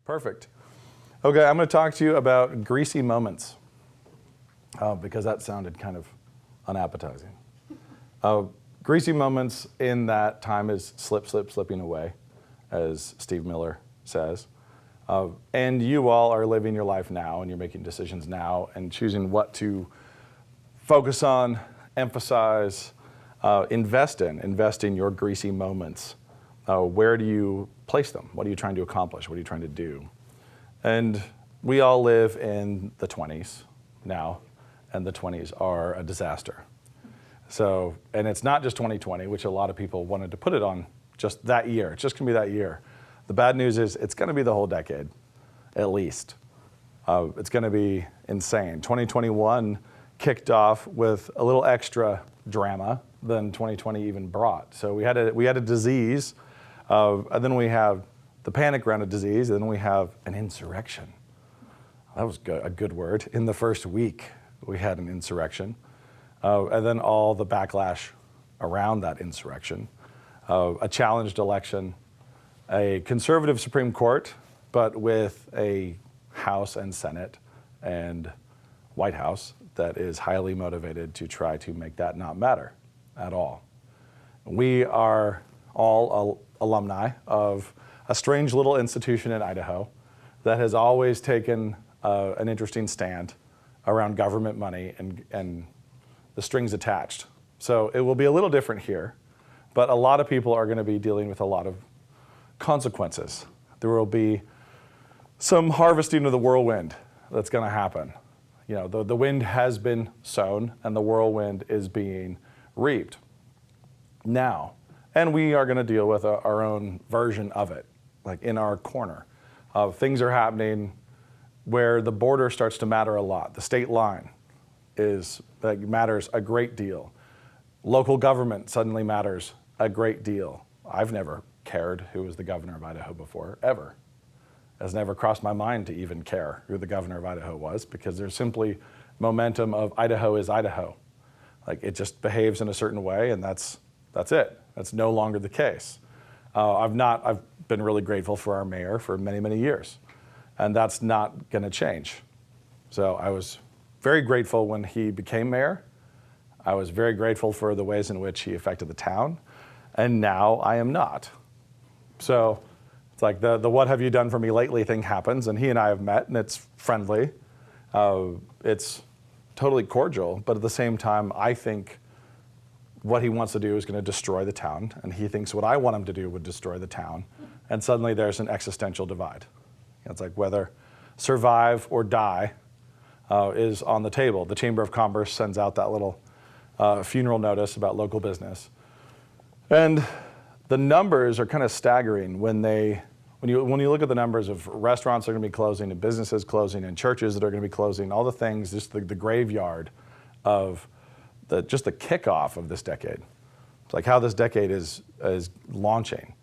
Perfect. Okay, I'm going to talk to you about greasy moments because that sounded kind of unappetizing. Greasy moments in that time is slipping away, as Steve Miller says. And you all are living your life now, and you're making decisions now and choosing what to focus on, emphasize, invest in your greasy moments. Where do you place them? What are you trying to accomplish? What are you trying to do? And we all live in the 20s now, and the 20s are a disaster. So, and it's not just 2020, which a lot of people wanted to put it on just that year. It's just going to be that year. The bad news is it's going to be the whole decade, at least. It's going to be insane. 2021 kicked off with a little extra drama than 2020 even brought. So we had a disease, and then we have the panic around a disease, and then we have an insurrection. That was a good word. In the first week, we had an insurrection. And then all the backlash around that insurrection, a challenged election, a conservative Supreme Court, but with a House and Senate and White House that is highly motivated to try to make that not matter at all. We are all alumni of a strange little institution in Idaho that has always taken an interesting stand around government money and the strings attached. So it will be a little different here, but a lot of people are going to be dealing with a lot of consequences. There will be some harvesting of the whirlwind that's going to happen. You know, the wind has been sown and the whirlwind is being reaped now. And we are going to deal with our own version of it, like in our corner. Things are happening where the border starts to matter a lot. The state line matters a great deal. Local government suddenly matters a great deal. I've never cared who was the governor of Idaho before, ever. It has never crossed my mind to even care who the governor of Idaho was, because there's simply momentum of Idaho is Idaho. Like, it just behaves in a certain way, and that's it. That's no longer the case. I've been really grateful for our mayor for many, many years, and that's not going to change. So I was very grateful when he became mayor. I was very grateful for the ways in which he affected the town, and now I am not. So it's like the what have you done for me lately thing happens, and he and I have met, and it's friendly. It's totally cordial, but at the same time, I think what he wants to do is going to destroy the town, and he thinks what I want him to do would destroy the town, and suddenly there's an existential divide. It's like whether survive or die is on the table. The Chamber of Commerce sends out that little funeral notice about local business. And the numbers are kind of staggering when you look at the numbers of restaurants that are going to be closing and businesses closing and churches that are going to be closing, all the things, just the graveyard of just the kickoff of this decade. It's like how this decade is launching.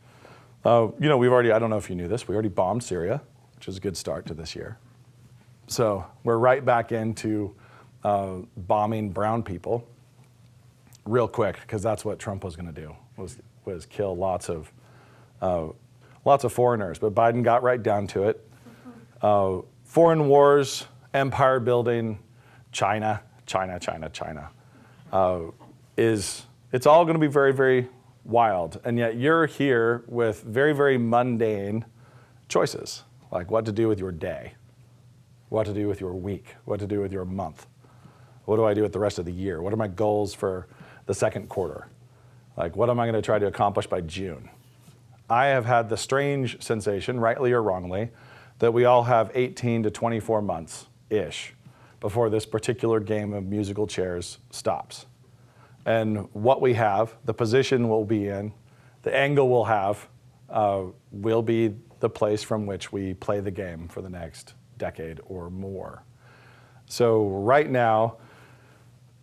We've already, I don't know if you knew this, we already bombed Syria, which is a good start to this year. So we're right back into bombing brown people real quick, because that's what Trump was going to do, was kill lots of foreigners. But Biden got right down to it. Foreign wars, empire building, China. It's all going to be very, very wild. And yet you're here with very, very mundane choices, like what to do with your day, what to do with your week, what to do with your month. What do I do with the rest of the year? What are my goals for the second quarter? Like, what am I going to try to accomplish by June? I have had the strange sensation, rightly or wrongly, that we all have 18 to 24 months-ish before this particular game of musical chairs stops. And what we have, the position we'll be in, the angle we'll have, will be the place from which we play the game for the next decade or more. So right now,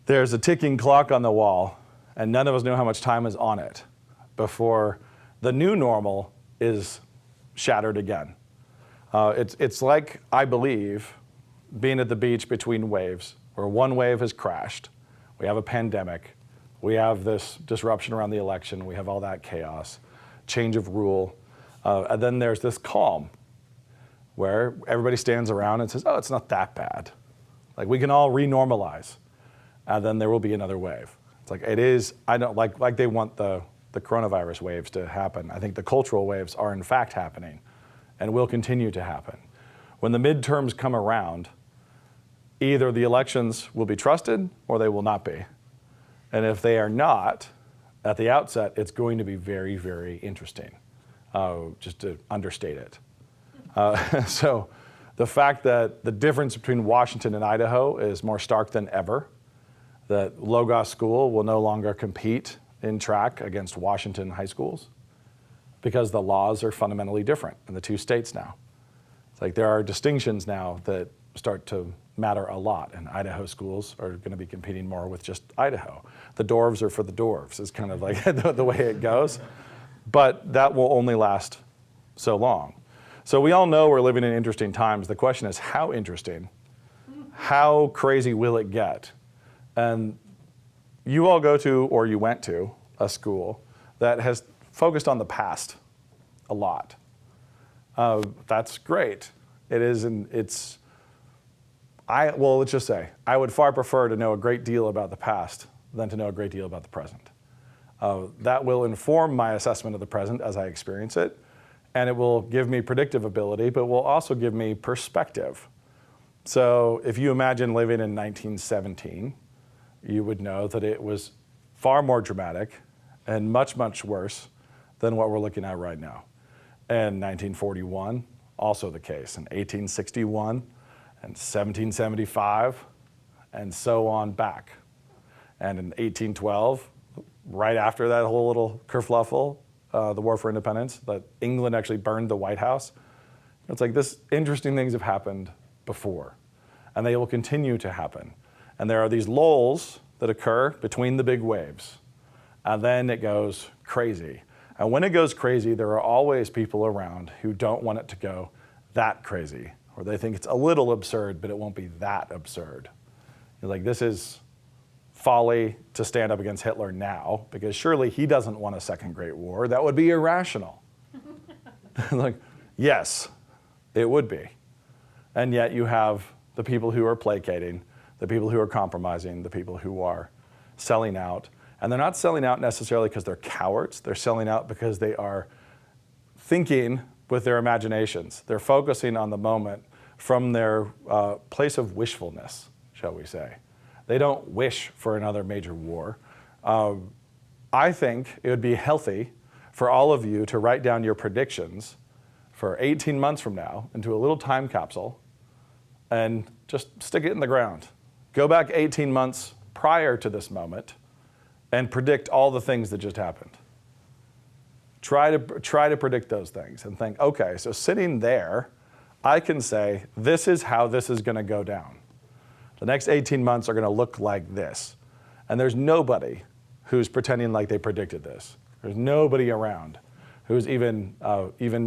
there's a ticking clock on the wall, and none of us know how much time is on it before the new normal is shattered again. It's like, I believe, being at the beach between waves, where one wave has crashed. We have a pandemic. We have this disruption around the election. We have all that chaos, change of rule. And then there's this calm where everybody stands around and says, oh, it's not that bad. Like we can all renormalize, and then there will be another wave. It's like it is, I don't like they want the coronavirus waves to happen. I think the cultural waves are in fact happening and will continue to happen. When the midterms come around, either the elections will be trusted or they will not be. And if they are not, at the outset, it's going to be very, very interesting, just to understate it. So the fact that the difference between Washington and Idaho is more stark than ever, that Logos School will no longer compete in track against Washington high schools because the laws are fundamentally different in the two states now. It's like there are distinctions now that start to matter a lot, and Idaho schools are going to be competing more with just Idaho. The dwarves are for the dwarves is kind of like the way it goes, but that will only last so long. So we all know we're living in interesting times. The question is how interesting? How crazy will it get? And you all go to, or you went to, a school that has focused on the past a lot. That's great. It is, and it's, well, let's just say, I would far prefer to know a great deal about the past than to know a great deal about the present. That will inform my assessment of the present as I experience it, and it will give me predictive ability, but will also give me perspective. So if you imagine living in 1917, you would know that it was far more dramatic and much, much worse than what we're looking at right now. And 1941, also the case. And 1861, and 1775, and so on back. And in 1812, right after that whole little kerfluffle, the War for Independence, that England actually burned the White House. It's like this interesting things have happened before, and they will continue to happen. And there are these lulls that occur between the big waves, and then it goes crazy. And when it goes crazy, there are always people around who don't want it to go that crazy, or they think it's a little absurd, but it won't be that absurd. You're like, this is folly to stand up against Hitler now, because surely he doesn't want a second Great War. That would be irrational. Like, yes, it would be. And yet you have the people who are placating, the people who are compromising, the people who are selling out. And they're not selling out necessarily because they're cowards. They're selling out because they are thinking with their imaginations. They're focusing on the moment from their place of wishfulness, shall we say. They don't wish for another major war. I think it would be healthy for all of you to write down your predictions for 18 months from now into a little time capsule and just stick it in the ground. Go back 18 months prior to this moment and predict all the things that just happened. Try to predict those things and think, okay, so sitting there, I can say, this is how this is going to go down. The next 18 months are going to look like this. And there's nobody who's pretending like they predicted this. There's nobody around who's even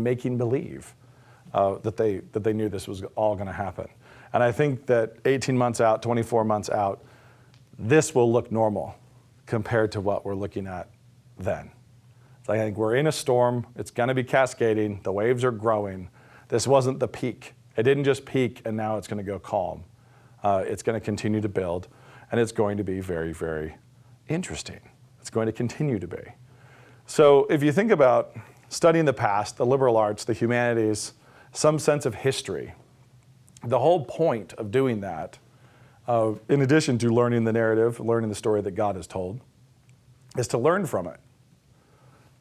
making believe that they knew this was all going to happen. And I think that 18 months out, 24 months out, this will look normal compared to what we're looking at then. So I think we're in a storm. It's going to be cascading. The waves are growing. This wasn't the peak. It didn't just peak and now it's going to go calm. It's going to continue to build, and it's going to be very, very interesting. It's going to continue to be. So if you think about studying the past, the liberal arts, the humanities, some sense of history, the whole point of doing that, in addition to learning the narrative, learning the story that God has told, is to learn from it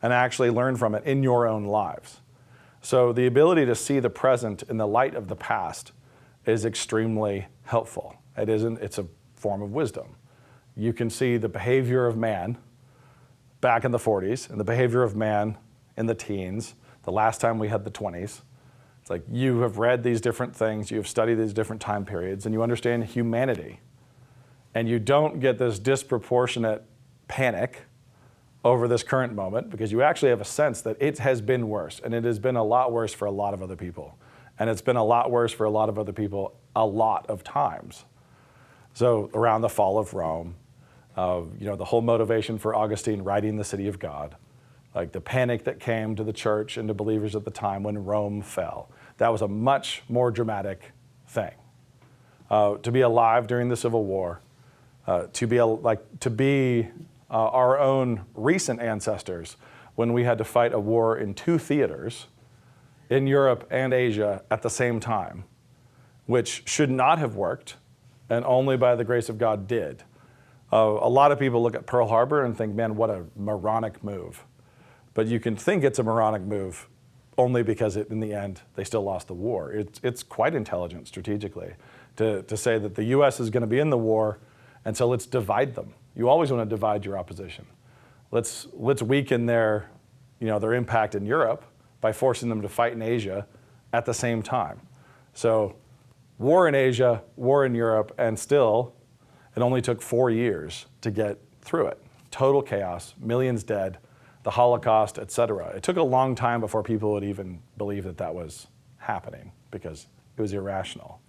and actually learn from it in your own lives. So the ability to see the present in the light of the past is extremely helpful. It's a form of wisdom. You can see the behavior of man back in the 40s and the behavior of man in the teens, the last time we had the 20s. It's like you have read these different things, you have studied these different time periods, and you understand humanity. And you don't get this disproportionate panic over this current moment because you actually have a sense that it has been worse, and it has been a lot worse for a lot of other people. And it's been a lot worse for a lot of other people a lot of times. So around the fall of Rome, the whole motivation for Augustine writing The City of God, like the panic that came to the church and to believers at the time when Rome fell, that was a much more dramatic thing. To be alive during the Civil War, to be our own recent ancestors when we had to fight a war in 2 theaters in Europe and Asia at the same time, which should not have worked, and only by the grace of God did. A lot of people look at Pearl Harbor and think, man, what a moronic move. But you can think it's a moronic move only because in the end, they still lost the war. It's quite intelligent strategically to say that the US is going to be in the war, and so let's divide them. You always want to divide your opposition. Let's weaken their impact in Europe by forcing them to fight in Asia at the same time. So war in Asia, war in Europe, and still it only took 4 years to get through it. Total chaos, millions dead, the Holocaust, etc. It took a long time before people would even believe that that was happening because it was irrational.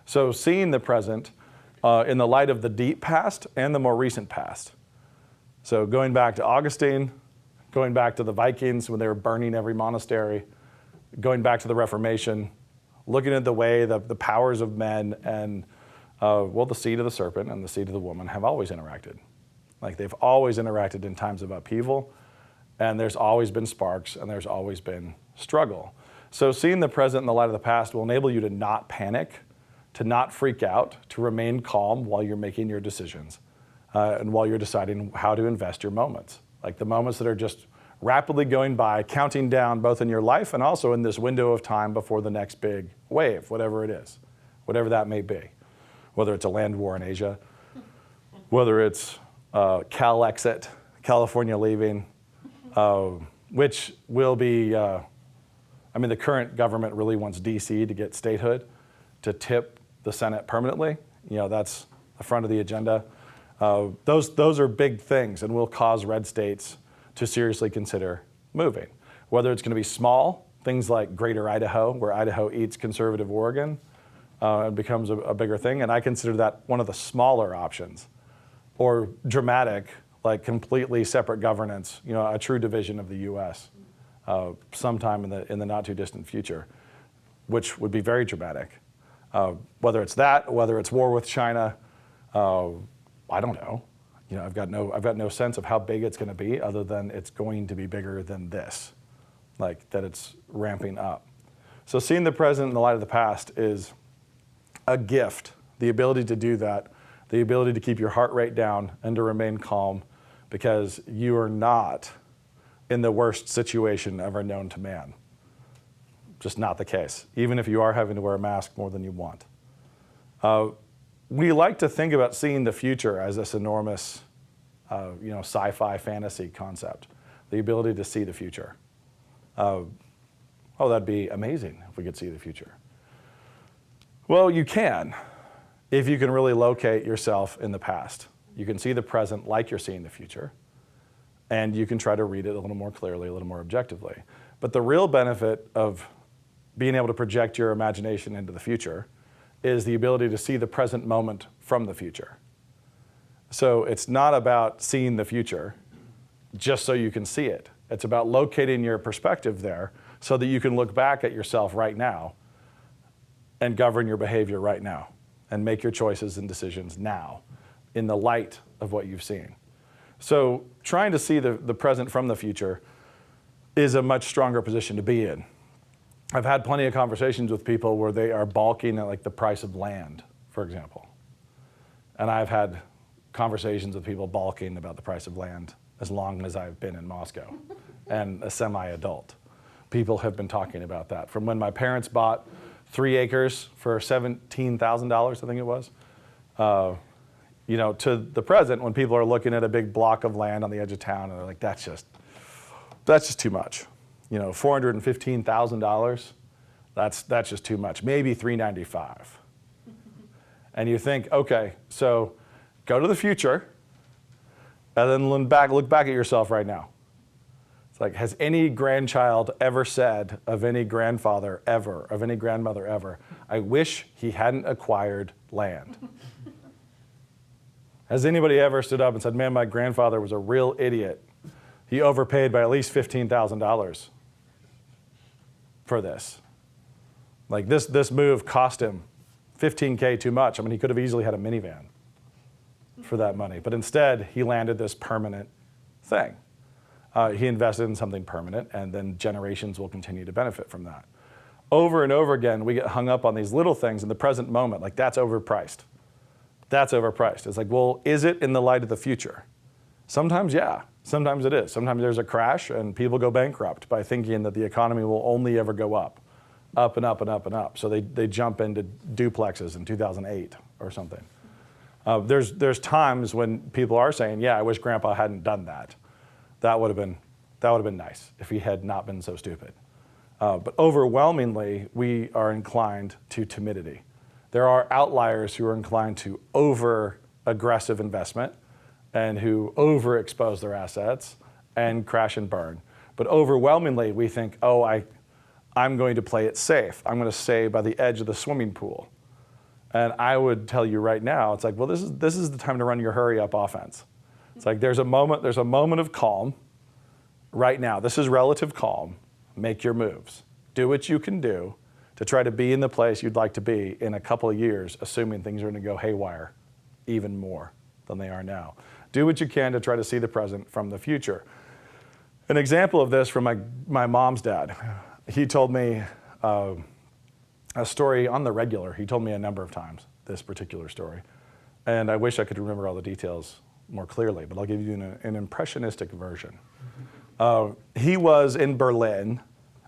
So seeing the present in the light of the deep past and the more recent past. So going back to Augustine, going back to the Vikings when they were burning every monastery, going back to the Reformation, looking at the way the powers of men and the seed of the serpent and the seed of the woman have always interacted. Like they've always interacted in times of upheaval, and there's always been sparks and there's always been struggle. So seeing the present in the light of the past will enable you to not panic, to not freak out, to remain calm while you're making your decisions and while you're deciding how to invest your moments. Like the moments that are just rapidly going by, counting down both in your life and also in this window of time before the next big wave, whatever it is, whatever that may be. Whether it's a land war in Asia, whether it's Cal exit, California leaving, which will be, the current government really wants DC to get statehood, to tip the Senate permanently. That's the front of the agenda. Those are big things and will cause red states to seriously consider moving. Whether it's going to be small, things like Greater Idaho, where Idaho eats conservative Oregon, it becomes a bigger thing, and I consider that one of the smaller options. Or dramatic, like completely separate governance, a true division of the U.S. Sometime in the not too distant future, which would be very dramatic. Whether it's that, whether it's war with China, I don't know. I've got no sense of how big it's going to be, other than it's going to be bigger than this, like that it's ramping up. So seeing the present in the light of the past is a gift, the ability to do that, the ability to keep your heart rate down and to remain calm, because you are not in the worst situation ever known to man. Just not the case, even if you are having to wear a mask more than you want. We like to think about seeing the future as this enormous, sci-fi fantasy concept, the ability to see the future. That'd be amazing if we could see the future. Well, you can, if you can really locate yourself in the past. You can see the present like you're seeing the future, and you can try to read it a little more clearly, a little more objectively. But the real benefit of being able to project your imagination into the future is the ability to see the present moment from the future. So it's not about seeing the future just so you can see it. It's about locating your perspective there so that you can look back at yourself right now and govern your behavior right now and make your choices and decisions now in the light of what you've seen. So trying to see the present from the future is a much stronger position to be in. I've had plenty of conversations with people where they are balking at like the price of land, for example. And I've had conversations with people balking about the price of land as long as I've been in Moscow and a semi-adult. People have been talking about that. From when my parents bought 3 acres for $17,000, I think it was, to the present when people are looking at a big block of land on the edge of town and they're like, that's just too much. $415,000, that's just too much. Maybe $395. And you think, okay, so go to the future and then look back at yourself right now. It's like, has any grandchild ever said of any grandfather ever, of any grandmother ever, I wish he hadn't acquired land? Has anybody ever stood up and said, man, my grandfather was a real idiot. He overpaid by at least $15,000 for this? Like this move cost him $15K too much. I mean, he could have easily had a minivan for that money, but instead he landed this permanent thing. He invested in something permanent, and then generations will continue to benefit from that. Over and over again, we get hung up on these little things in the present moment, like that's overpriced. That's overpriced. It's like, well, is it in the light of the future? Sometimes, yeah. Sometimes it is. Sometimes there's a crash and people go bankrupt by thinking that the economy will only ever go up and up and up and up. So they jump into duplexes in 2008 or something. There's times when people are saying, yeah, I wish Grandpa hadn't done that. That would have been nice if he had not been so stupid. But overwhelmingly, we are inclined to timidity. There are outliers who are inclined to over-aggressive investment and who overexpose their assets and crash and burn. But overwhelmingly, we think, oh, I'm going to play it safe. I'm going to stay by the edge of the swimming pool. And I would tell you right now, it's like, well, this is the time to run your hurry up offense. It's like there's a moment of calm right now. This is relative calm. Make your moves. Do what you can do to try to be in the place you'd like to be in a couple of years, assuming things are going to go haywire even more than they are now. Do what you can to try to see the present from the future. An example of this from my mom's dad. He told me a story on the regular. He told me a number of times this particular story. And I wish I could remember all the details more clearly, but I'll give you an impressionistic version. He was in Berlin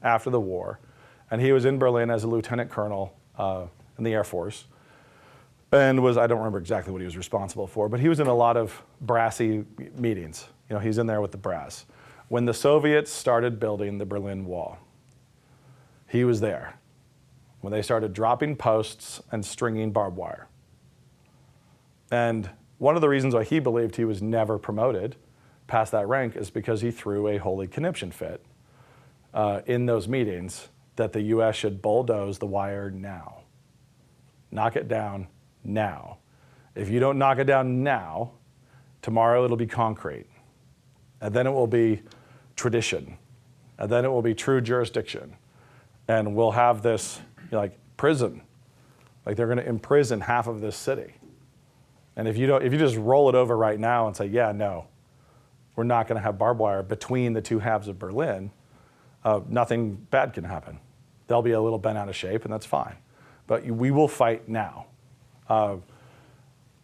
after the war, and he was in Berlin as a lieutenant colonel in the Air Force, and I don't remember exactly what he was responsible for, but he was in a lot of brassy meetings. You know, he's in there with the brass. When the Soviets started building the Berlin Wall, he was there. When they started dropping posts and stringing barbed wire. And one of the reasons why he believed he was never promoted past that rank is because he threw a holy conniption fit in those meetings that the U.S. should bulldoze the wire now. Knock it down now. If you don't knock it down now, tomorrow it'll be concrete. And then it will be tradition. And then it will be true jurisdiction. And we'll have this like prison. Like they're going to imprison half of this city. And if you just roll it over right now and say, yeah, no, we're not going to have barbed wire between the two halves of Berlin, nothing bad can happen. They'll be a little bent out of shape, and that's fine. But we will fight now.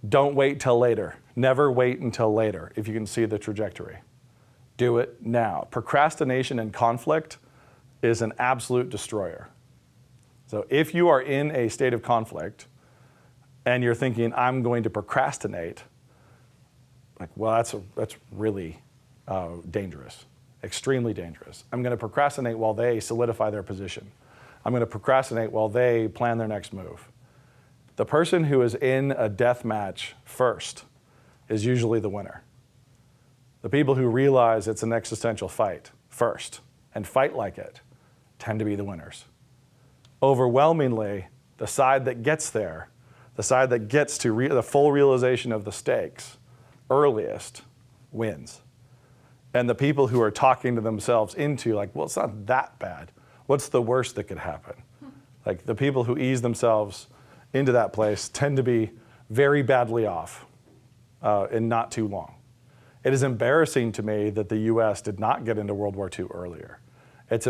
Don't wait till later. Never wait until later if you can see the trajectory. Do it now. Procrastination and conflict is an absolute destroyer. So if you are in a state of conflict and you're thinking, I'm going to procrastinate, like, well, that's really dangerous, extremely dangerous. I'm going to procrastinate while they solidify their position. I'm going to procrastinate while they plan their next move. The person who is in a death match first is usually the winner. The people who realize it's an existential fight first and fight like it tend to be the winners. Overwhelmingly, the side that gets there, the side that gets to the full realization of the stakes earliest wins. And the people who are talking to themselves into like, well, it's not that bad. What's the worst that could happen? Like the people who ease themselves into that place tend to be very badly off in not too long. It is embarrassing to me that the U.S. did not get into World War II earlier. It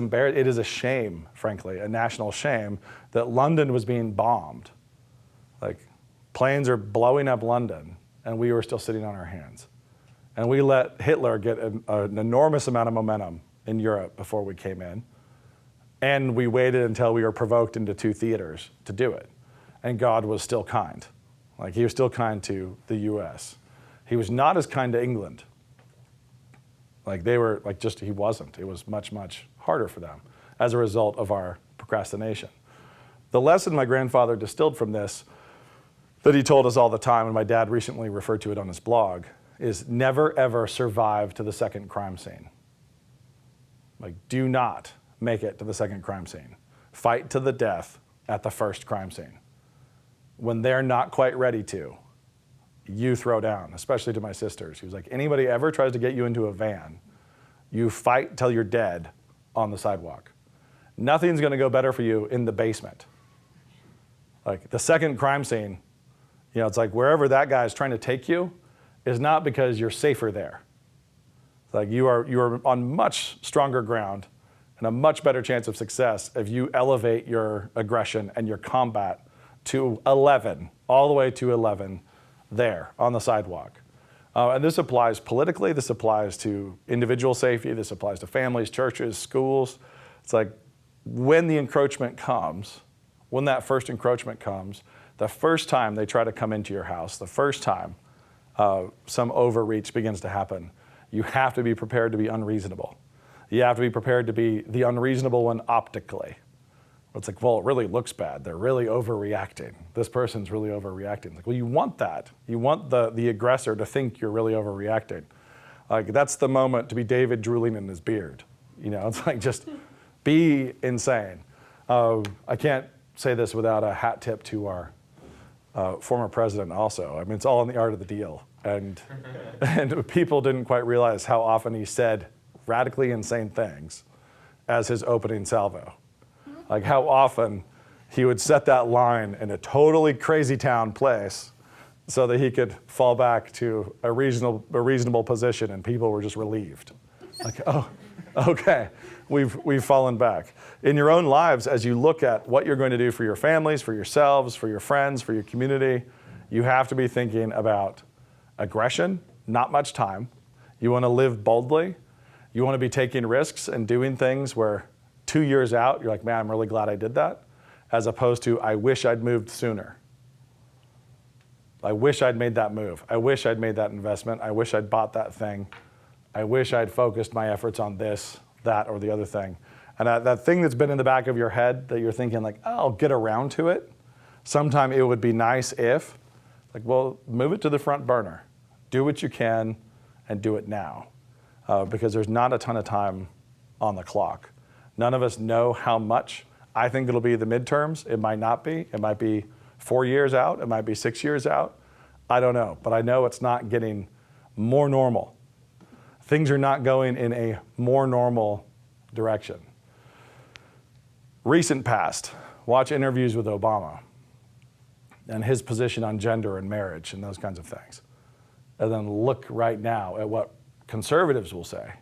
is a shame, frankly, a national shame that London was being bombed. Like planes are blowing up London and we were still sitting on our hands. And we let Hitler get an enormous amount of momentum in Europe before we came in. And we waited until we were provoked into 2 theaters to do it. And God was still kind. Like he was still kind to the US. He was not as kind to England. Like they were, like just, he wasn't. It was much, much harder for them as a result of our procrastination. The lesson my grandfather distilled from this that he told us all the time, and my dad recently referred to it on his blog, is never ever survive to the second crime scene. Like do not make it to the second crime scene. Fight to the death at the first crime scene. When they're not quite ready to, you throw down, especially to my sisters. He was like, anybody ever tries to get you into a van, you fight till you're dead on the sidewalk. Nothing's gonna go better for you in the basement. Like the second crime scene, it's like wherever that guy is trying to take you is not because you're safer there. It's like you are on much stronger ground and a much better chance of success if you elevate your aggression and your combat to 11, all the way to 11 there on the sidewalk. And this applies politically, this applies to individual safety, this applies to families, churches, schools. It's like when the encroachment comes, when that first encroachment comes, the first time they try to come into your house, the first time some overreach begins to happen, you have to be prepared to be unreasonable. You have to be prepared to be the unreasonable one optically. It's like, well, it really looks bad. They're really overreacting. This person's really overreacting. Like, well, you want that. You want the aggressor to think you're really overreacting. Like, that's the moment to be David drooling in his beard. It's like, just be insane. I can't say this without a hat tip to our former president also. I mean, it's all in the art of the deal. And people didn't quite realize how often he said radically insane things as his opening salvo. Like how often he would set that line in a totally crazy town place so that he could fall back to a reasonable position and people were just relieved. Like, oh, okay, we've fallen back. In your own lives, as you look at what you're going to do for your families, for yourselves, for your friends, for your community, you have to be thinking about aggression, not much time. You want to live boldly. You want to be taking risks and doing things where 2 years out, you're like, man, I'm really glad I did that, as opposed to, I wish I'd moved sooner. I wish I'd made that move. I wish I'd made that investment. I wish I'd bought that thing. I wish I'd focused my efforts on this, that, or the other thing. And that thing that's been in the back of your head that you're thinking like, oh, I'll get around to it. Sometime it would be nice if, like, well, move it to the front burner. Do what you can and do it now. Because there's not a ton of time on the clock. None of us know how much. I think it'll be the midterms. It might not be. It might be 4 years out. It might be 6 years out. I don't know. But I know it's not getting more normal. Things are not going in a more normal direction. Recent past, watch interviews with Obama and his position on gender and marriage and those kinds of things. And then look right now at what conservatives will say.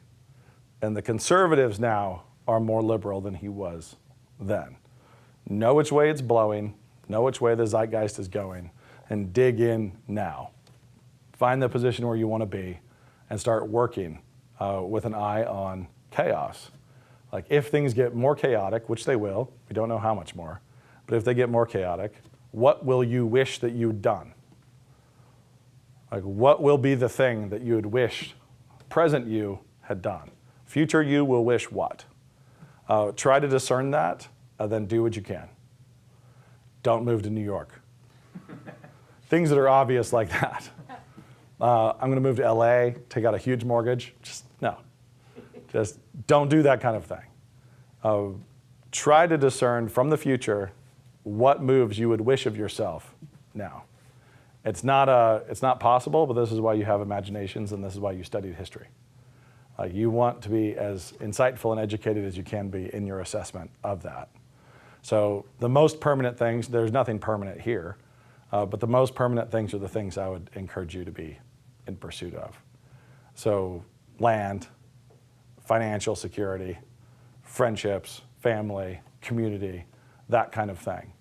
And the conservatives now are more liberal than he was then. Know which way it's blowing, know which way the zeitgeist is going, and dig in now. Find the position where you want to be and start working with an eye on chaos. Like if things get more chaotic, which they will, we don't know how much more, but if they get more chaotic, what will you wish that you'd done? Like what will be the thing that you would wish present you had done? Future you will wish what? Try to discern that, then do what you can. Don't move to New York. Things that are obvious like that. I'm going to move to LA, take out a huge mortgage. Just don't do that kind of thing. Try to discern from the future what moves you would wish of yourself now. It's not possible, but this is why you have imaginations and this is why you studied history. You want to be as insightful and educated as you can be in your assessment of that. So the most permanent things, there's nothing permanent here, but the most permanent things are the things I would encourage you to be in pursuit of. So land, financial security, friendships, family, community, that kind of thing.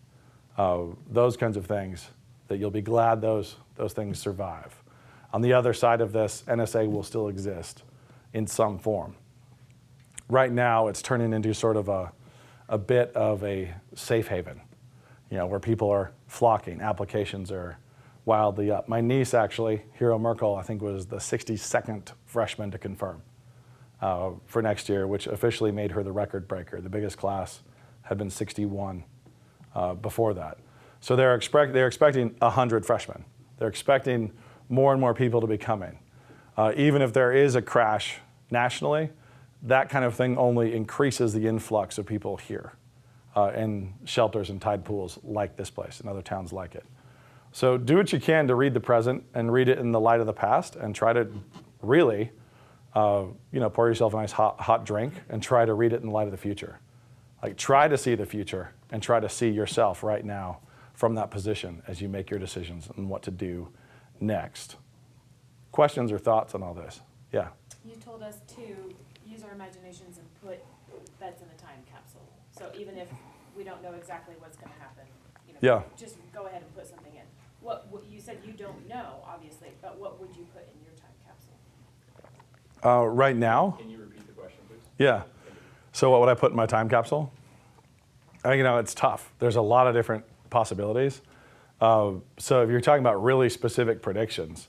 Those kinds of things that you'll be glad those things survive. On the other side of this, NSA will still exist in some form. Right now, it's turning into sort of a bit of a safe haven, where people are flocking. Applications are wildly up. My niece, actually, Hero Merkel, I think was the 62nd freshman to confirm for next year, which officially made her the record breaker. The biggest class had been 61 before that. So they're expecting 100 freshmen. They're expecting more and more people to be coming. Even if there is a crash nationally, that kind of thing only increases the influx of people here in shelters and tide pools like this place and other towns like it. So do what you can to read the present and read it in the light of the past and try to really, pour yourself a nice hot drink and try to read it in the light of the future. Like try to see the future and try to see yourself right now from that position as you make your decisions on what to do next. Questions or thoughts on all this? Yeah. You told us to use our imaginations and put bets in a time capsule. So even if we don't know exactly what's going to happen, just go ahead and put something in. What you said you don't know, obviously, but what would you put in your time capsule? Right now? Can you repeat the question, please? Yeah. So what would I put in my time capsule? It's tough. There's a lot of different possibilities. So if you're talking about really specific predictions,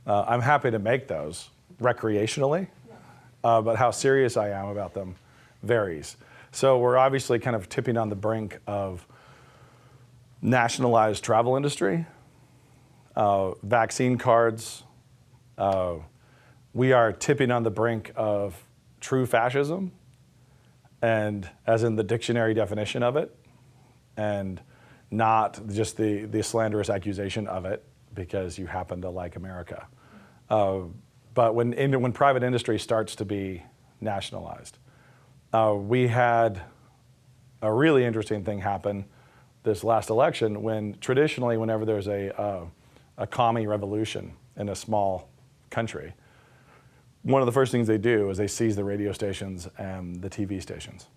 I'm happy to make those recreationally, but how serious I am about them varies. So we're obviously kind of tipping on the brink of nationalized travel industry, vaccine cards. We are tipping on the brink of true fascism, and as in the dictionary definition of it, and not just the slanderous accusation of it because you happen to like America. But when private industry starts to be nationalized, we had a really interesting thing happen this last election when traditionally whenever there's a commie revolution in a small country, one of the first things they do is they seize the radio stations and the TV stations.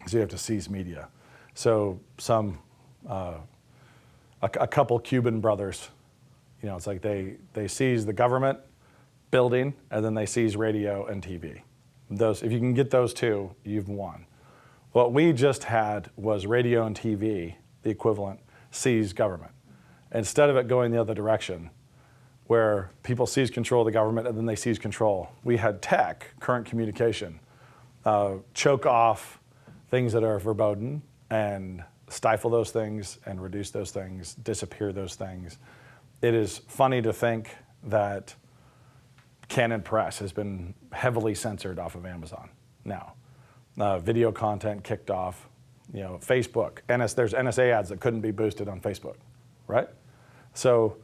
So you have to seize media. So a couple Cuban brothers, it's like they seize the government building and then they seize radio and TV. If you can get those two, you've won. What we just had was radio and TV, the equivalent, seize government. Instead of it going the other direction, where people seize control of the government and then they seize control, we had tech, current communication, choke off things that are verboten and stifle those things and reduce those things, disappear those things. It is funny to think that Canon Press has been heavily censored off of Amazon now. Video content kicked off, Facebook. There's NSA ads that couldn't be boosted on Facebook, right? So,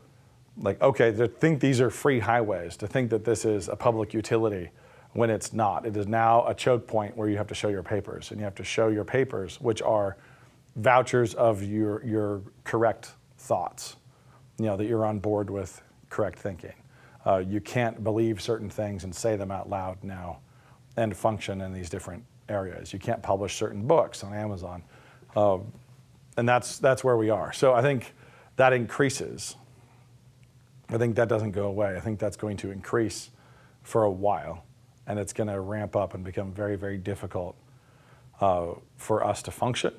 to think these are free highways, to think that this is a public utility when it's not. It is now a choke point where you have to show your papers, and you have to show your papers, which are vouchers of your correct thoughts, that you're on board with correct thinking. You can't believe certain things and say them out loud now and function in these different areas. You can't publish certain books on Amazon. And that's where we are. So I think that increases. I think that doesn't go away. I think that's going to increase for a while, and it's going to ramp up and become very, very difficult for us to function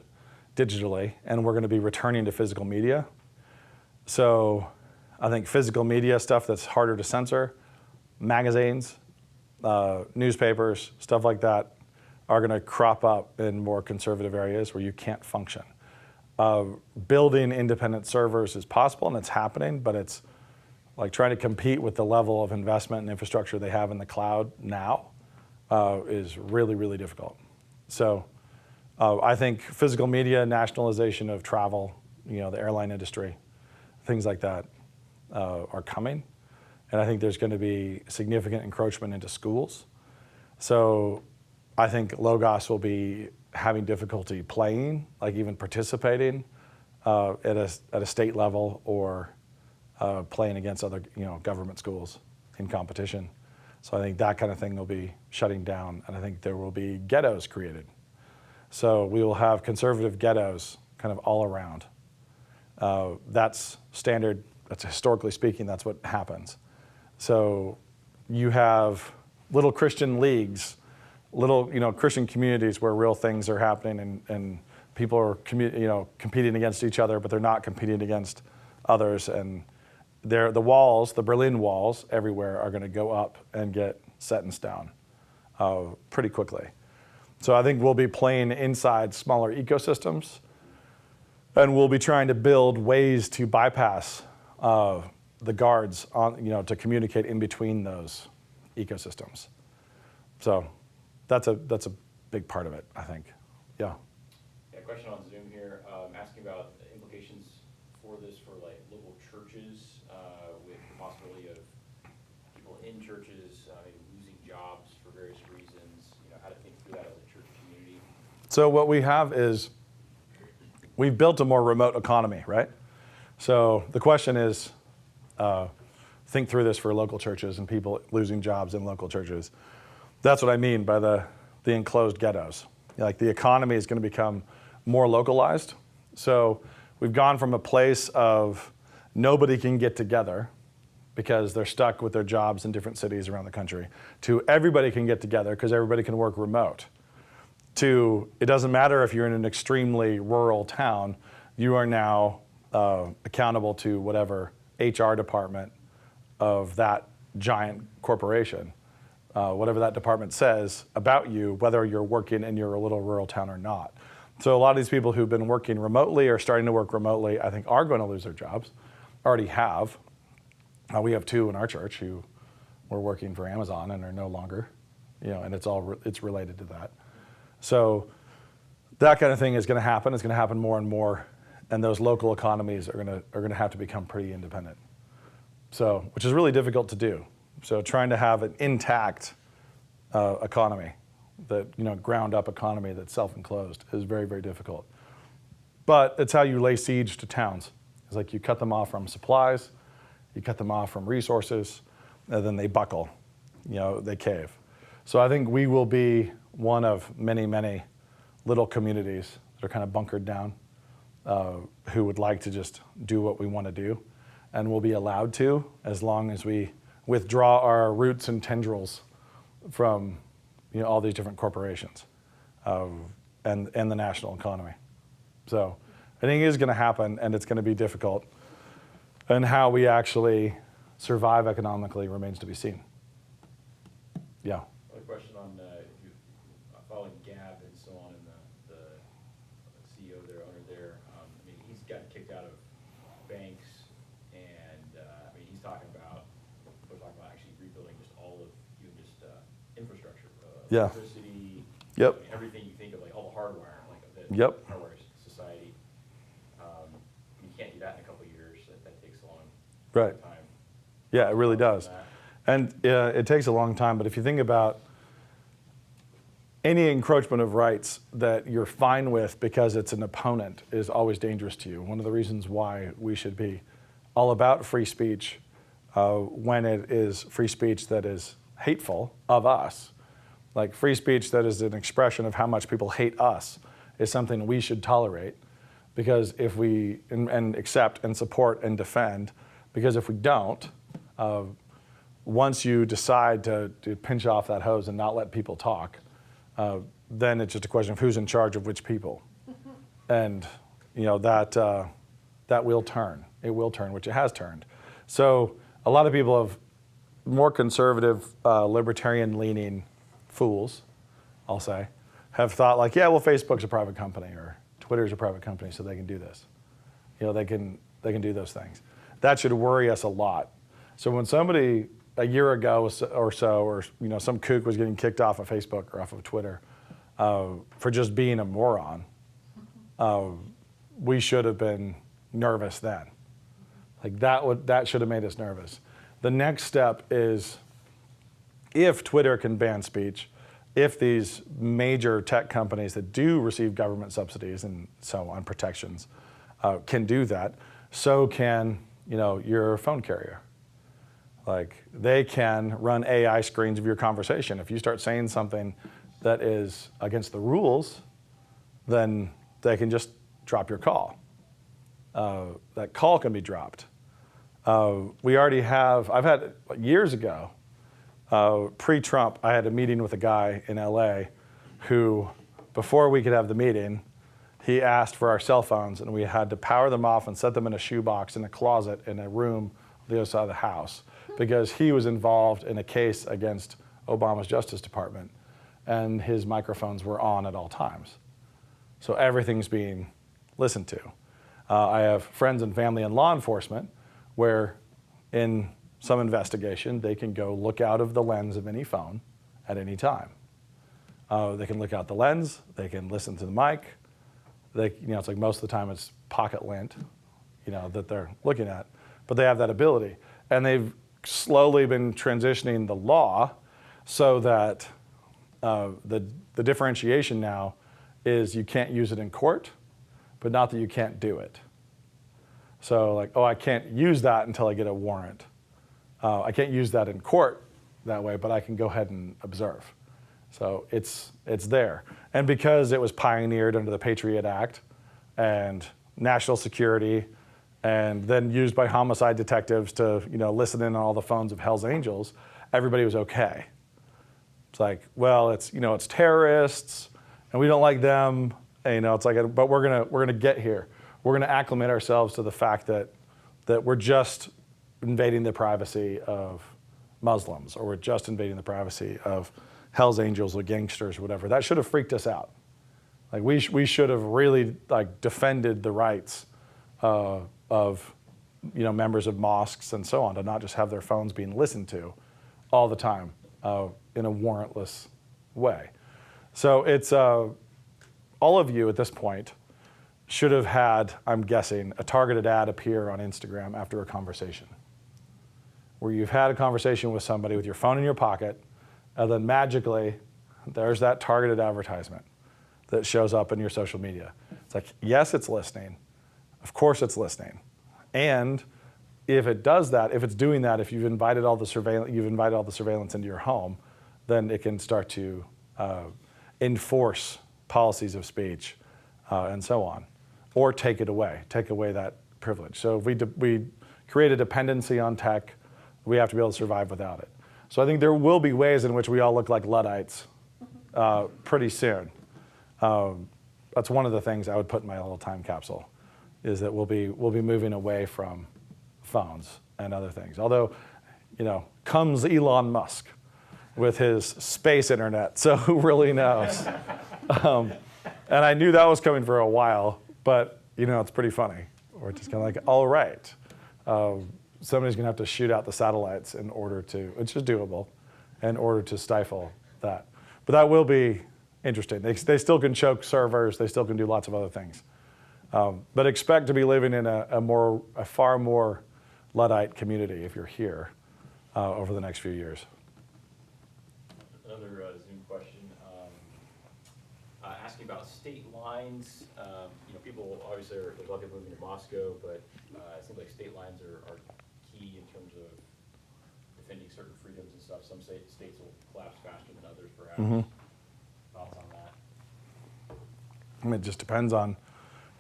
digitally, and we're going to be returning to physical media. So I think physical media stuff that's harder to censor, magazines, newspapers, stuff like that, are going to crop up in more conservative areas where you can't function. Building independent servers is possible, and it's happening, but it's like trying to compete with the level of investment and infrastructure they have in the cloud now is really, really difficult. So I think physical media, nationalization of travel, the airline industry, things like that are coming. And I think there's going to be significant encroachment into schools. So I think Logos will be having difficulty playing, like even participating at a state level or playing against other government schools in competition. So I think that kind of thing will be shutting down, and I think there will be ghettos created. So we will have conservative ghettos kind of all around. That's standard, that's historically speaking, that's what happens. So you have little Christian leagues, little Christian communities where real things are happening and people are competing against each other, but they're not competing against others. And the walls, the Berlin walls everywhere are going to go up and get set in stone pretty quickly. So I think we'll be playing inside smaller ecosystems, and we'll be trying to build ways to bypass the guards to communicate in between those ecosystems. So that's a big part of it, I think. Yeah. Yeah, question on Zoom here, asking about the implications for this for local churches with the possibility of people in churches losing jobs for various reasons. How to think through that as a church community. So what we have is we've built a more remote economy, right? So the question is, think through this for local churches and people losing jobs in local churches. That's what I mean by the enclosed ghettos. Like the economy is going to become more localized. So we've gone from a place of nobody can get together because they're stuck with their jobs in different cities around the country, to everybody can get together because everybody can work remote, to it doesn't matter if you're in an extremely rural town, you are now accountable to whatever HR department of that giant corporation, whatever that department says about you, whether you're working in your little rural town or not. So a lot of these people who've been working remotely or starting to work remotely, I think are going to lose their jobs, already have. We have 2 in our church who were working for Amazon and are no longer, and it's related to that. So that kind of thing is going to happen. It's going to happen more and more, and those local economies are going to have to become pretty independent. So, which is really difficult to do. So trying to have an intact economy, that ground up economy that's self-enclosed is very, very difficult. But it's how you lay siege to towns. It's like you cut them off from supplies, you cut them off from resources, and then they buckle, they cave. So I think we will be one of many, many little communities that are kind of bunkered down, who would like to just do what we want to do, and will be allowed to as long as we withdraw our roots and tendrils from all these different corporations and the national economy. So I think it is going to happen, and it's going to be difficult. And how we actually survive economically remains to be seen. Yeah. Another question on if you following Gab and so on, and the CEO there, owner there. He's gotten kicked out of banks, and he's talking about actually rebuilding just all of infrastructure, Yeah. electricity, Yep. everything you think of, like all the hardware, like the Yep. hardware society. You can't do that in a couple of years. That takes a long Right. time. Yeah, it really does. That. And it takes a long time, but if you think about any encroachment of rights that you're fine with because it's an opponent is always dangerous to you. One of the reasons why we should be all about free speech when it is free speech that is hateful of us. Like free speech that is an expression of how much people hate us is something we should tolerate, because if we and accept and support and defend, because if we don't, once you decide to pinch off that hose and not let people talk, then it's just a question of who's in charge of which people. And that will turn. It will turn, which it has turned. So a lot of people have more conservative, libertarian-leaning fools, I'll say, have thought like, yeah, well, Facebook's a private company or Twitter's a private company, so they can do this. They can do those things. That should worry us a lot. So when somebody a year ago or so, or some kook was getting kicked off of Facebook or off of Twitter for just being a moron, we should have been nervous then. Like that should have made us nervous. The next step is, if Twitter can ban speech, if these major tech companies that do receive government subsidies and so on, protections, can do that, so can your phone carrier. Like they can run AI screens of your conversation. If you start saying something that is against the rules, then they can just drop your call. That call can be dropped. We already have, I've had years ago, pre-Trump, I had a meeting with a guy in LA who, before we could have the meeting, he asked for our cell phones, and we had to power them off and set them in a shoebox in a closet in a room on the other side of the house, because he was involved in a case against Obama's Justice Department, and his microphones were on at all times. So everything's being listened to. I have friends and family in law enforcement where in some investigation, they can go look out of the lens of any phone at any time. They can look out the lens, they can listen to the mic. It's like most of the time it's pocket lint, that they're looking at, but they have that ability. And they've slowly been transitioning the law so that the differentiation now is you can't use it in court, but not that you can't do it. So like, oh, I can't use that until I get a warrant. I can't use that in court that way, but I can go ahead and observe. So it's there. And because it was pioneered under the Patriot Act and national security, and then used by homicide detectives to listen in on all the phones of Hell's Angels, everybody was okay. It's like, well, it's terrorists, and we don't like them. And, it's like, but we're gonna get here. We're gonna acclimate ourselves to the fact that we're just invading the privacy of Muslims, or we're just invading the privacy of Hell's Angels or gangsters or whatever. That should have freaked us out. Like we should have really defended the rights of members of mosques and so on, to not just have their phones being listened to all the time in a warrantless way. So it's all of you at this point should have had, I'm guessing, a targeted ad appear on Instagram after a conversation, where you've had a conversation with somebody with your phone in your pocket, and then magically there's that targeted advertisement that shows up in your social media. It's like, yes, it's listening. Of course it's listening. And if it does that, if it's doing that, if you've invited all the surveillance into your home, then it can start to enforce policies of speech and so on, or take away that privilege. So if we create a dependency on tech, we have to be able to survive without it. So I think there will be ways in which we all look like Luddites pretty soon. That's one of the things I would put in my little time capsule, is that we'll be moving away from phones and other things. Although, comes Elon Musk with his space internet, so who really knows? And I knew that was coming for a while, but it's pretty funny. We're just kind of like, all right, somebody's gonna have to shoot out the satellites in order to, which is doable, in order to stifle that. But that will be interesting. They still can choke servers, they still can do lots of other things. But expect to be living in a far more Luddite community if you're here over the next few years. Another Zoom question, asking about state lines. People obviously there's a lot of people moving to Moscow, but it seems like state lines are key in terms of defending certain freedoms and stuff. Some states will collapse faster than others, perhaps. Mm-hmm. Thoughts on that? I mean, it just depends on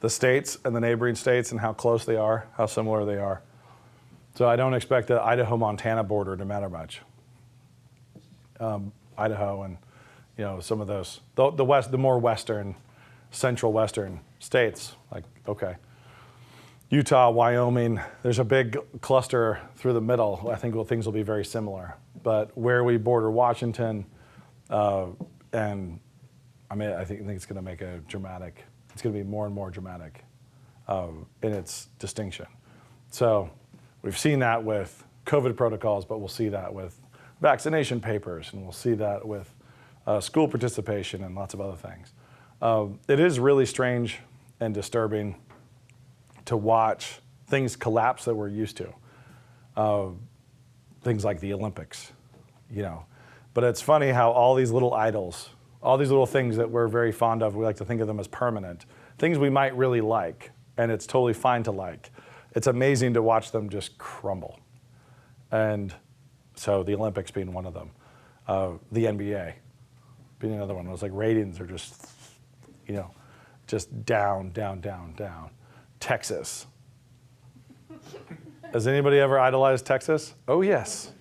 the states and the neighboring states and how close they are, how similar they are. So I don't expect the Idaho-Montana border to matter much. Idaho and some of those, the more western, central western states, like, okay. Utah, Wyoming, there's a big cluster through the middle. I think things will be very similar. But where we border Washington, and I think it's going to make it's going to be more and more dramatic in its distinction. So we've seen that with COVID protocols, but we'll see that with vaccination papers, and we'll see that with school participation and lots of other things. It is really strange and disturbing to watch things collapse that we're used to. Things like the Olympics, But it's funny how all these little idols, all these little things that we're very fond of, we like to think of them as permanent, things we might really like, and it's totally fine to like. It's amazing to watch them just crumble. And so the Olympics being one of them, the NBA being another one. It was like ratings are just, just down, down, down, down. Texas. Has anybody ever idolized Texas? Oh, yes.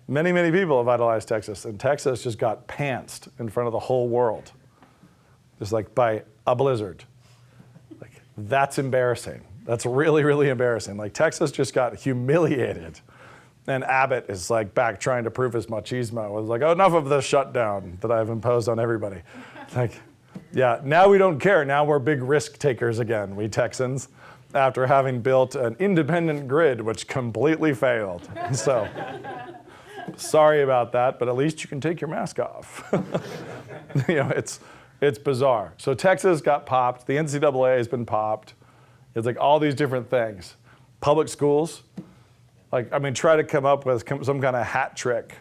Many, many people have idolized Texas, and Texas just got pantsed in front of the whole world, just like by a blizzard. Like, that's embarrassing. That's really, really embarrassing. Like, Texas just got humiliated, and Abbott is like back trying to prove his machismo. It was like, oh, enough of the shutdown that I've imposed on everybody. Like, yeah, now we don't care. Now we're big risk takers again, we Texans, after having built an independent grid which completely failed. So, sorry about that, but at least you can take your mask off. It's bizarre. So Texas got popped. The NCAA has been popped. It's like all these different things. Public schools, try to come up with some kind of hat trick,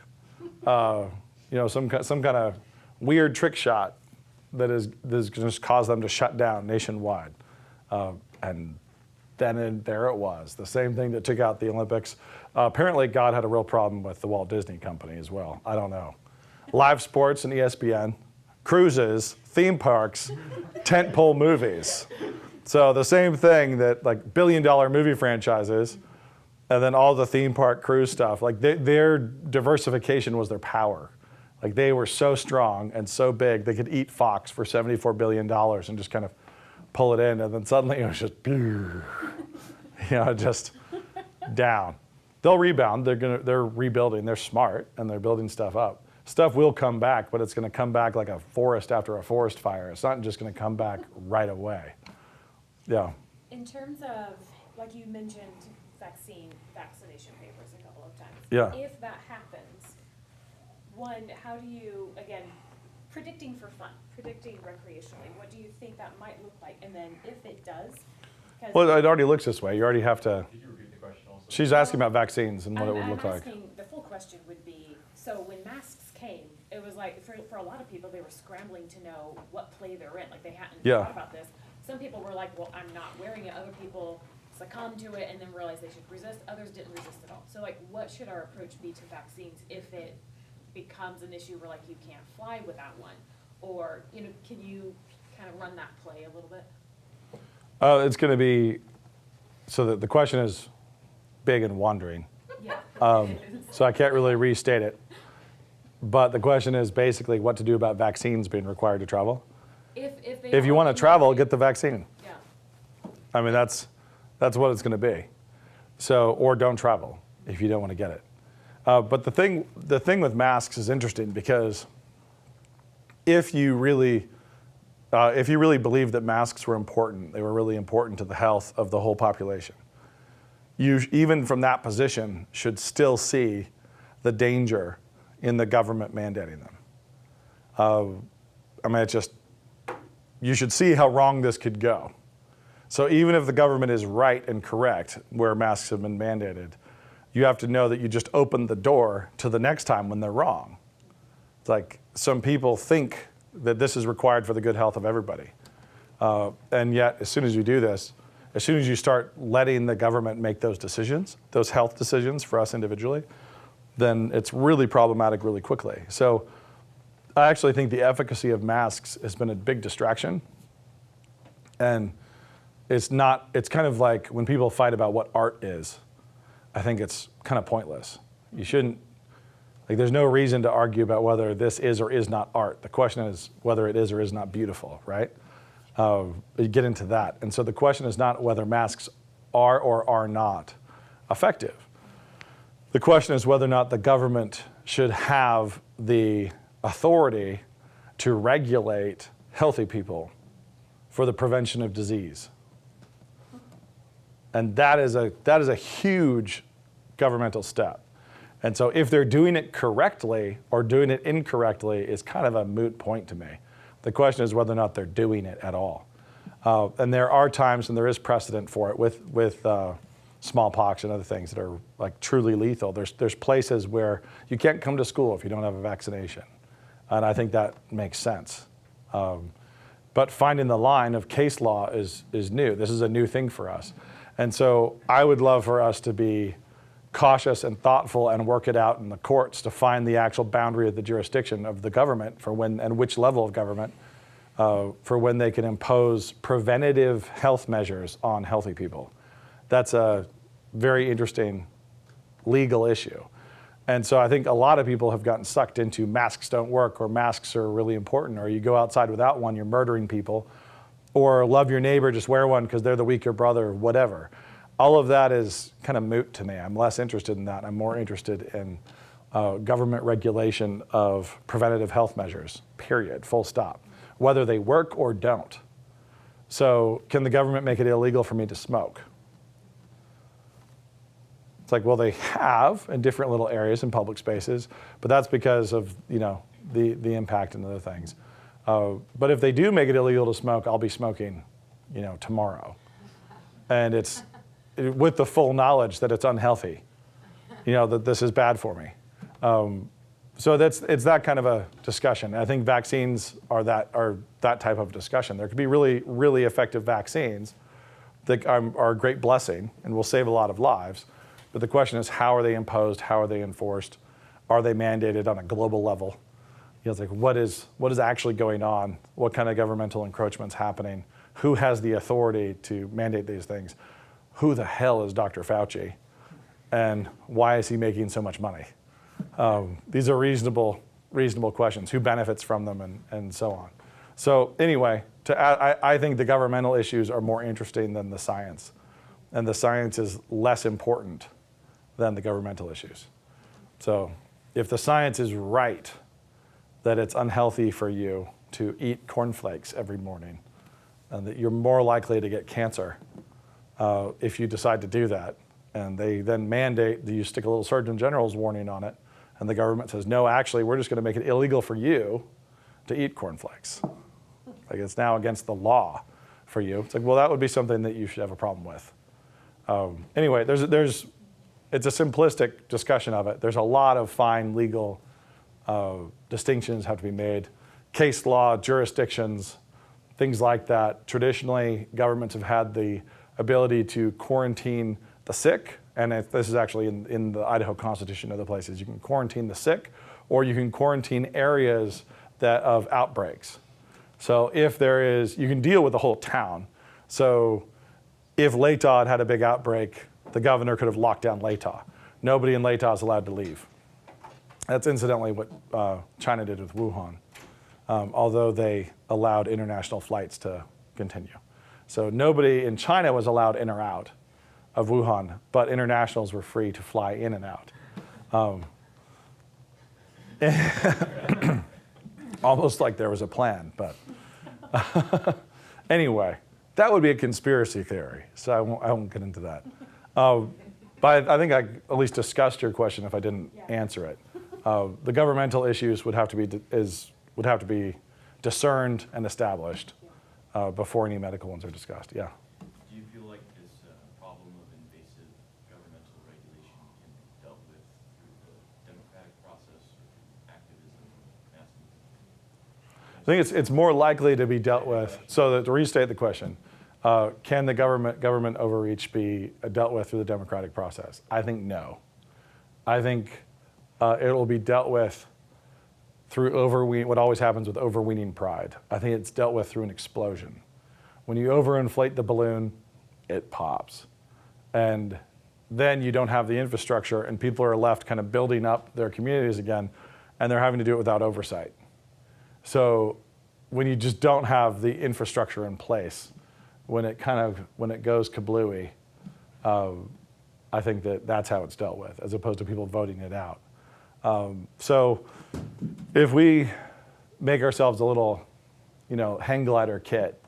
some kind of weird trick shot that is going to cause them to shut down nationwide. And then there it was, the same thing that took out the Olympics. Apparently God had a real problem with the Walt Disney Company as well. I don't know. Live sports and ESPN, cruises, theme parks, tentpole movies. So the same thing that like billion-dollar movie franchises, and then all the theme park cruise stuff, like their diversification was their power. Like they were so strong and so big, they could eat Fox for $74 billion and just kind of pull it in, and then suddenly it was just, just down. They'll rebound, they're rebuilding, they're smart, and they're building stuff up. Stuff will come back, but it's gonna come back like a forest after a forest fire. It's not just gonna come back right away. Yeah. In terms of, like you mentioned, vaccination papers a couple of times. Yeah. If that happens, one, how do you, again, predicting for fun, predicting recreationally, what do you think that might look like? And then if it does, well, it already looks this way. You already have to. Could you repeat the question also? She's asking about vaccines and what it would look like. The full question would be, so when masks came, it was like, for a lot of people, they were scrambling to know what play they're in. Like they hadn't thought about this. Some people were like, well, I'm not wearing it. Other people succumbed to it and then realized they should resist. Others didn't resist at all. So like, what should our approach be to vaccines if it becomes an issue where like you can't fly without one? Or, can you kind of run that play a little bit? It's going to be, so that the question is big and wandering. Yeah. So I can't really restate it. But the question is basically what to do about vaccines being required to travel. If you want to travel, get the vaccine. Yeah. I mean, that's what it's going to be. So, or don't travel if you don't want to get it. But the thing with masks is interesting because if you really believe that masks were important, they were really important to the health of the whole population, you, even from that position, should still see the danger in the government mandating them. I mean, it's just, you should see how wrong this could go. So even if the government is right and correct where masks have been mandated, you have to know that you just opened the door to the next time when they're wrong. It's like some people think that this is required for the good health of everybody. And yet, as soon as you do this, as soon as you start letting the government make those decisions, those health decisions for us individually, then it's really problematic really quickly. So I actually think the efficacy of masks has been a big distraction. And it's kind of like when people fight about what art is, I think it's kind of pointless. You shouldn't, like there's no reason to argue about whether this is or is not art. The question is whether it is or is not beautiful, right? You get into that. And so the question is not whether masks are or are not effective. The question is whether or not the government should have the authority to regulate healthy people for the prevention of disease. And that is a huge governmental step. And so if they're doing it correctly or doing it incorrectly is kind of a moot point to me. The question is whether or not they're doing it at all. And there are times, and there is precedent for it with smallpox and other things that are like truly lethal. There's places where you can't come to school if you don't have a vaccination. And I think that makes sense. But finding the line of case law is new. This is a new thing for us. And so I would love for us to be cautious and thoughtful and work it out in the courts to find the actual boundary of the jurisdiction of the government for when and which level of government for when they can impose preventative health measures on healthy people. That's a very interesting legal issue. And so I think a lot of people have gotten sucked into masks don't work or masks are really important or you go outside without one, you're murdering people, or love your neighbor, just wear one because they're the weaker brother, whatever. All of that is kind of moot to me. I'm less interested in that. I'm more interested in government regulation of preventative health measures, period, full stop, whether they work or don't. So can the government make it illegal for me to smoke? It's like, well, they have in different little areas in public spaces, but that's because of the impact and other things. But if they do make it illegal to smoke, I'll be smoking, tomorrow, and it's with the full knowledge that it's unhealthy, that this is bad for me. So it's that kind of a discussion. I think vaccines are that type of discussion. There could be really, really effective vaccines, that are a great blessing and will save a lot of lives. But the question is, how are they imposed? How are they enforced? Are they mandated on a global level? It's like, what is actually going on? What kind of governmental encroachment's happening? Who has the authority to mandate these things? Who the hell is Dr. Fauci? And why is he making so much money? These are reasonable questions. Who benefits from them, and so on. So anyway, I think the governmental issues are more interesting than the science. And the science is less important than the governmental issues. So if the science is right, that it's unhealthy for you to eat cornflakes every morning, and that you're more likely to get cancer if you decide to do that, and they then mandate that you stick a little Surgeon General's warning on it, and the government says, no, actually, we're just going to make it illegal for you to eat cornflakes. Like, it's now against the law for you. It's like, well, that would be something that you should have a problem with. Anyway, it's a simplistic discussion of it. There's a lot of fine legal distinctions have to be made. Case law, jurisdictions, things like that. Traditionally, governments have had the ability to quarantine the sick, and this is actually in the Idaho Constitution and other places. You can quarantine the sick, or you can quarantine areas of outbreaks. So if you can deal with the whole town. So if Latah had a big outbreak, the governor could have locked down Latah. Nobody in Latah is allowed to leave. That's incidentally what China did with Wuhan, although they allowed international flights to continue. So nobody in China was allowed in or out of Wuhan, but internationals were free to fly in and out. Almost like there was a plan, but anyway, that would be a conspiracy theory, so I won't get into that. But I think I at least discussed your question if I didn't answer it. The governmental issues would have to be discerned and established before any medical ones are discussed. Yeah. Do you feel like this problem of invasive governmental regulation can be dealt with through the democratic process or activism, mass movement? I think it's more likely to be dealt with. So to restate the question, can the government overreach be dealt with through the democratic process? I think no. I think it will be dealt with through what always happens with overweening pride. I think it's dealt with through an explosion. When you overinflate the balloon, it pops. And then you don't have the infrastructure, and people are left kind of building up their communities again, and they're having to do it without oversight. So when you just don't have the infrastructure in place, when it goes kablooey, I think that's how it's dealt with, as opposed to people voting it out. So if we make ourselves a little, hang glider kit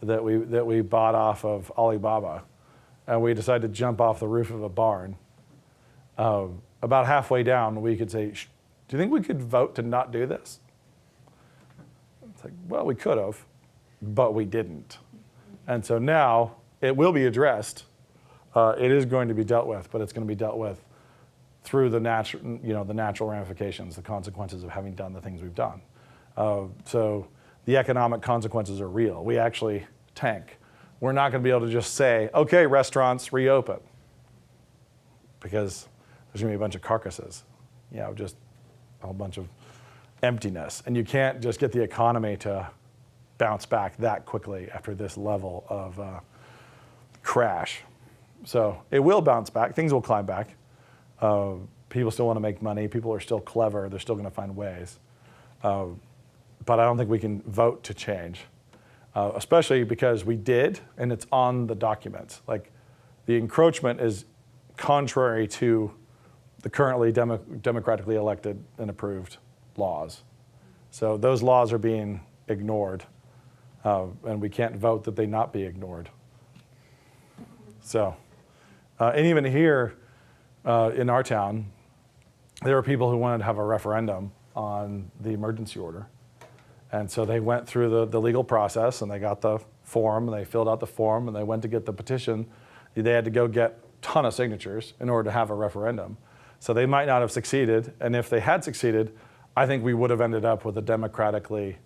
that we bought off of Alibaba, and we decide to jump off the roof of a barn, about halfway down we could say, do you think we could vote to not do this? It's like, well, we could have, but we didn't. And so now it will be addressed. It is going to be dealt with, but it's going to be dealt with through the natural ramifications, the consequences of having done the things we've done. So the economic consequences are real. We actually tank. We're not going to be able to just say, okay, restaurants, reopen, because there's going to be a bunch of carcasses, just a whole bunch of emptiness. And you can't just get the economy to bounce back that quickly after this level of crash. So it will bounce back. Things will climb back. People still want to make money. People are still clever. They're still going to find ways. But I don't think we can vote to change, especially because we did, and it's on the documents. Like, the encroachment is contrary to the currently democratically elected and approved laws. So those laws are being ignored, and we can't vote that they not be ignored. So, and even here in our town, there were people who wanted to have a referendum on the emergency order. And so they went through the legal process, and they got the form, and they filled out the form, and they went to get the petition. They had to go get a ton of signatures in order to have a referendum. So they might not have succeeded, and if they had succeeded, I think we would have ended up with a democratically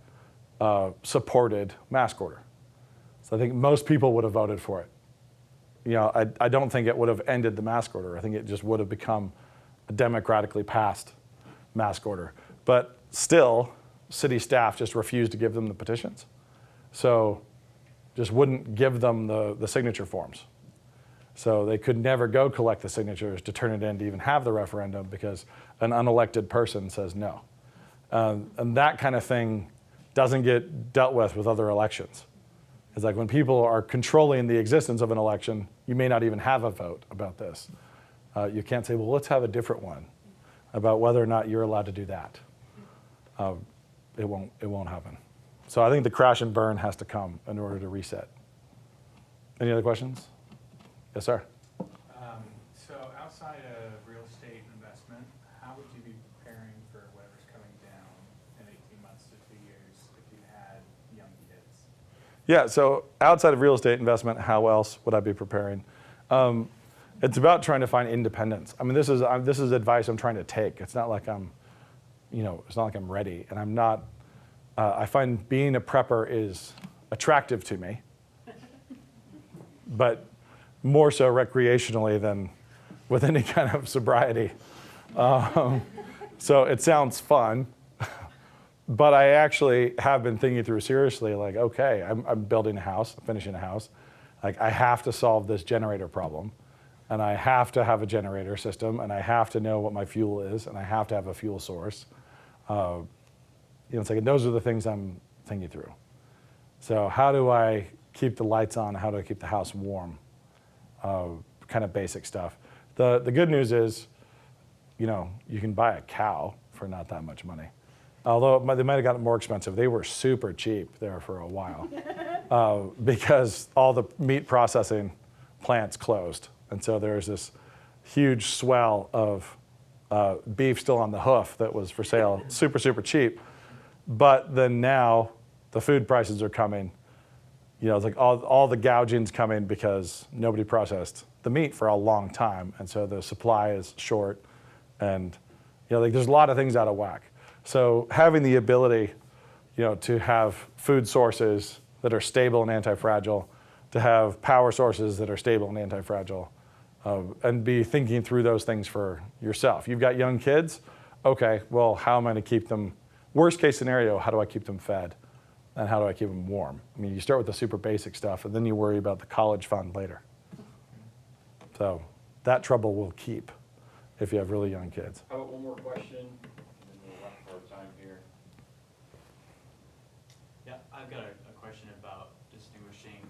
supported mask order. So I think most people would have voted for it I don't think it would have ended the mask order. I think it just would have become a democratically passed mask order. But still, city staff just refused to give them the petitions. So just wouldn't give them the signature forms. So they could never go collect the signatures to turn it in to even have the referendum because an unelected person says no. And that kind of thing doesn't get dealt with other elections. It's like when people are controlling the existence of an election, you may not even have a vote about this. You can't say, well, let's have a different one about whether or not you're allowed to do that. It won't happen. So I think the crash and burn has to come in order to reset. Any other questions? Yes, sir. So outside of real estate investment, how would you be preparing for whatever's coming down in 18 months to 2 years if you had young kids? Yeah, so outside of real estate investment, how else would I be preparing? It's about trying to find independence. I mean, this is advice I'm trying to take. It's not like I'm ready, and I'm not. I find being a prepper is attractive to me, but more so recreationally than with any kind of sobriety. So it sounds fun, but I actually have been thinking through seriously, like, okay, I'm building a house, I'm finishing a house. Like, I have to solve this generator problem, and I have to have a generator system, and I have to know what my fuel is, and I have to have a fuel source. It's like, and those are the things I'm thinking through. So how do I keep the lights on? How do I keep the house warm? Kind of basic stuff. The good news is, you can buy a cow for not that much money. Although they might have gotten more expensive. They were super cheap there for a while because all the meat processing plants closed. And so there's this huge swell of beef still on the hoof that was for sale, super, super cheap. But then now the food prices are coming. It's like all the gouging's coming because nobody processed the meat for a long time. And so the supply is short. And there's a lot of things out of whack. So having the ability, to have food sources that are stable and anti-fragile, to have power sources that are stable and anti-fragile, and be thinking through those things for yourself. You've got young kids. Okay, well, how am I going to keep them? Worst case scenario, how do I keep them fed? And how do I keep them warm? I mean, you start with the super basic stuff, and then you worry about the college fund later. So that trouble will keep if you have really young kids. How about one more question, and then we'll wrap up our time here. Yeah, I've got a question about distinguishing,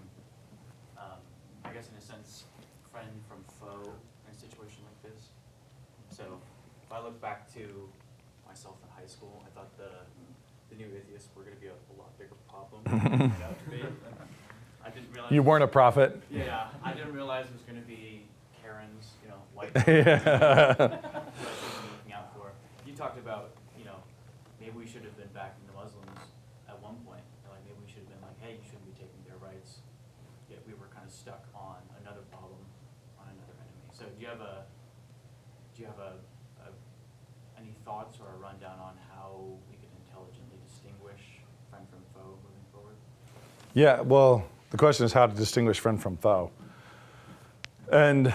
I guess in a sense, friend from foe in a situation like this. So if I look back to myself in high school, I thought the new atheists were going to be a lot bigger problem than it turned out to be. I didn't realize You weren't a prophet? Yeah, I didn't realize it was going to be Karens, white looking out for. You talked about, maybe we should have been backing the Muslims at one point. Like maybe we should have been like, hey, you shouldn't be taking their rights. Yet we were kind of stuck on another problem, on another enemy. So do you have any thoughts or a rundown on how we can intelligently distinguish friend from foe moving forward? Yeah, well, the question is how to distinguish friend from foe. And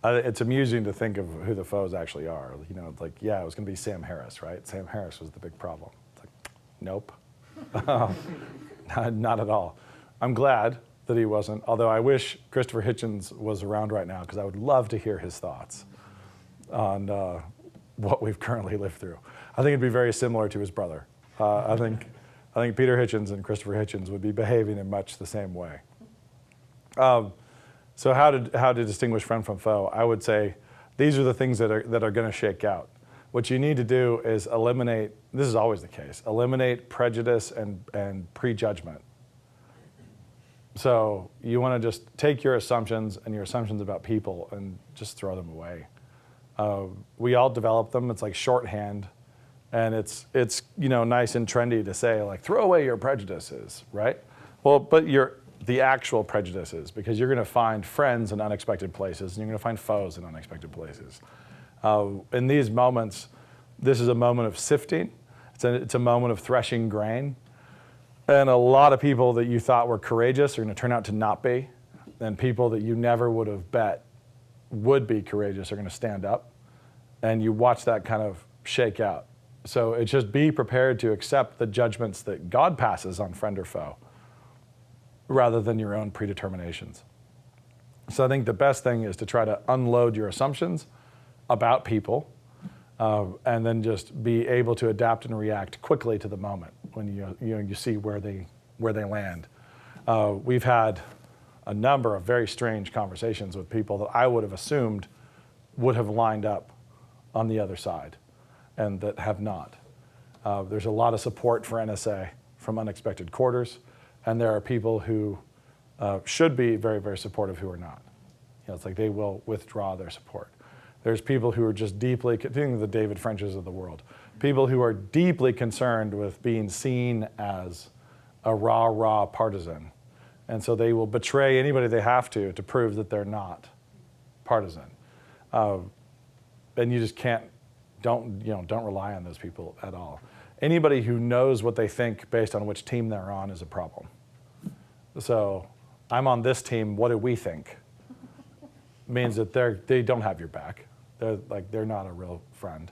it's amusing to think of who the foes actually are. It's like, yeah, it was going to be Sam Harris, right? Sam Harris was the big problem. It's like, nope. Not at all. I'm glad that he wasn't, although I wish Christopher Hitchens was around right now because I would love to hear his thoughts on what we've currently lived through. I think it'd be very similar to his brother. I think Peter Hitchens and Christopher Hitchens would be behaving in much the same way. So how to distinguish friend from foe? I would say these are the things that are going to shake out. What you need to do is eliminate, this is always the case, eliminate prejudice and prejudgment. So you want to just take your assumptions and your assumptions about people and just throw them away. We all develop them. It's like shorthand, and it's nice and trendy to say like throw away your prejudices, right? Well, but the actual prejudices, because you're going to find friends in unexpected places, and you're going to find foes in unexpected places. In these moments, this is a moment of sifting. It's a moment of threshing grain. And a lot of people that you thought were courageous are going to turn out to not be. and people that you never would have bet would be courageous are going to stand up, and you watch that kind of shake out. So it's just be prepared to accept the judgments that God passes on friend or foe rather than your own predeterminations. So I think the best thing is to try to unload your assumptions about people, and then just be able to adapt and react quickly to the moment when you see where they land. We've had a number of very strange conversations with people that I would have assumed would have lined up on the other side, and that have not. There's a lot of support for NSA from unexpected quarters, and there are people who should be very, very supportive who are not. It's like they will withdraw their support. There's people who are just deeply, think of the David Frenches of the world, people who are deeply concerned with being seen as a raw partisan. And so they will betray anybody they have to prove that they're not partisan. And you just don't rely on those people at all. Anybody who knows what they think based on which team they're on is a problem. So I'm on this team, what do we think? Means that they don't have your back. They're not a real friend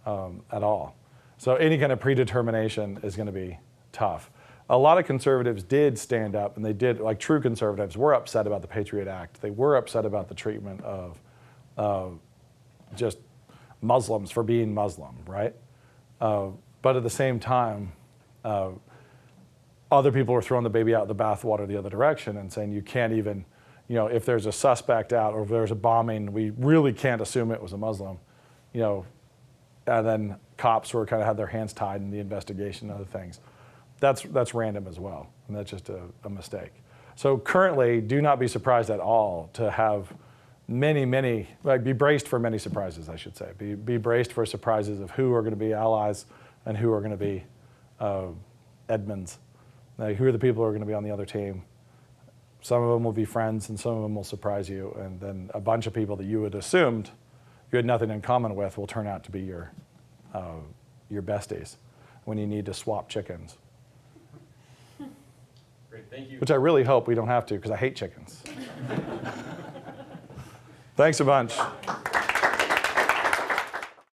at all. So any kind of predetermination is going to be tough. A lot of conservatives did stand up, and they did, like true conservatives, were upset about the Patriot Act. They were upset about the treatment of just Muslims for being Muslim, right? But at the same time, other people were throwing the baby out the bathwater the other direction and saying you can't even, if there's a suspect out or if there's a bombing, we really can't assume it was a Muslim, and then cops were kind of had their hands tied in the investigation and other things. That's random as well, and that's just a mistake. So currently, do not be surprised at all to have many, be braced for many surprises, I should say. Be braced for surprises of who are going to be allies and who are going to be Edmonds. Who are the people who are going to be on the other team? Some of them will be friends, and some of them will surprise you, and then a bunch of people that you had assumed you had nothing in common with will turn out to be your besties when you need to swap chickens. Great, thank you. Which I really hope we don't have to, because I hate chickens. Thanks a bunch.